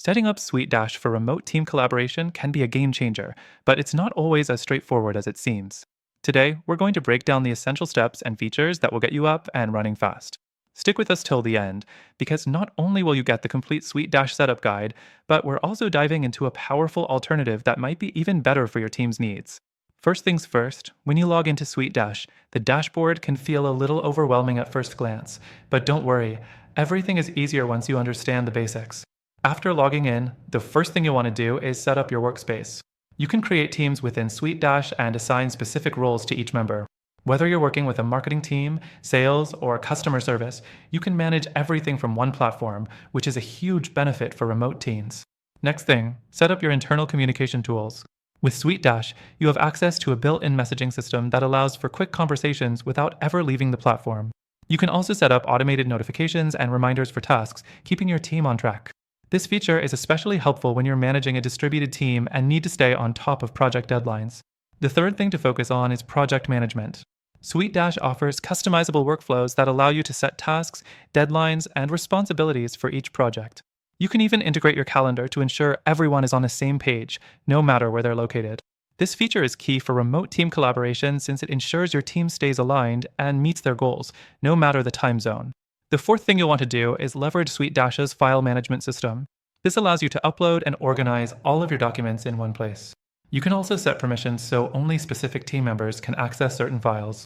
Setting up SuiteDash for remote team collaboration can be a game changer, but it's not always as straightforward as it seems. Today, we're going to break down the essential steps and features that will get you up and running fast. Stick with us till the end, because not only will you get the complete SuiteDash setup guide, but we're also diving into a powerful alternative that might be even better for your team's needs. First things first, when you log into SuiteDash, the dashboard can feel a little overwhelming at first glance, but don't worry, everything is easier once you understand the basics. After logging in, the first thing you'll want to do is set up your workspace. You can create teams within SuiteDash and assign specific roles to each member. Whether you're working with a marketing team, sales, or customer service, you can manage everything from one platform, which is a huge benefit for remote teams. Next thing, set up your internal communication tools. With SuiteDash, you have access to a built-in messaging system that allows for quick conversations without ever leaving the platform. You can also set up automated notifications and reminders for tasks, keeping your team on track. This feature is especially helpful when you're managing a distributed team and need to stay on top of project deadlines. The third thing to focus on is project management. SuiteDash offers customizable workflows that allow you to set tasks, deadlines, and responsibilities for each project. You can even integrate your calendar to ensure everyone is on the same page, no matter where they're located. This feature is key for remote team collaboration since it ensures your team stays aligned and meets their goals, no matter the time zone. The fourth thing you'll want to do is leverage SuiteDash's file management system. This allows you to upload and organize all of your documents in one place. You can also set permissions so only specific team members can access certain files.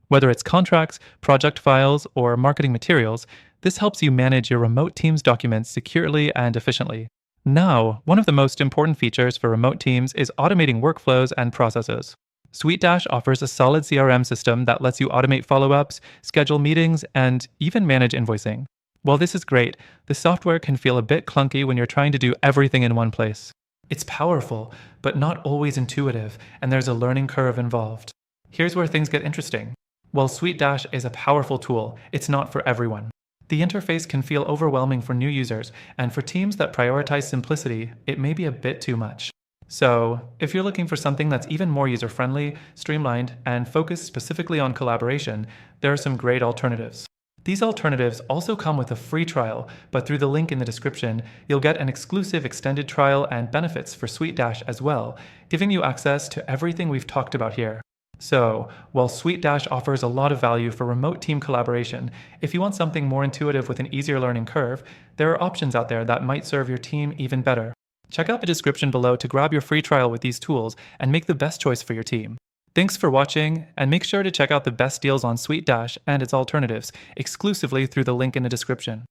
Whether it's contracts, project files, or marketing materials, this helps you manage your remote team's documents securely and efficiently. Now, one of the most important features for remote teams is automating workflows and processes. SuiteDash offers a solid CRM system that lets you automate follow-ups, schedule meetings, and even manage invoicing. While this is great, the software can feel a bit clunky when you're trying to do everything in one place. It's powerful, but not always intuitive, and there's a learning curve involved. Here's where things get interesting. While SuiteDash is a powerful tool, it's not for everyone. The interface can feel overwhelming for new users, and for teams that prioritize simplicity, it may be a bit too much. So, if you're looking for something that's even more user-friendly, streamlined, and focused specifically on collaboration, there are some great alternatives. These alternatives also come with a free trial, but through the link in the description, you'll get an exclusive extended trial and benefits for SuiteDash as well, giving you access to everything we've talked about here. So, while SuiteDash offers a lot of value for remote team collaboration, if you want something more intuitive with an easier learning curve, there are options out there that might serve your team even better. Check out the description below to grab your free trial with these tools and make the best choice for your team. Thanks for watching, and make sure to check out the best deals on SuiteDash and its alternatives exclusively through the link in the description.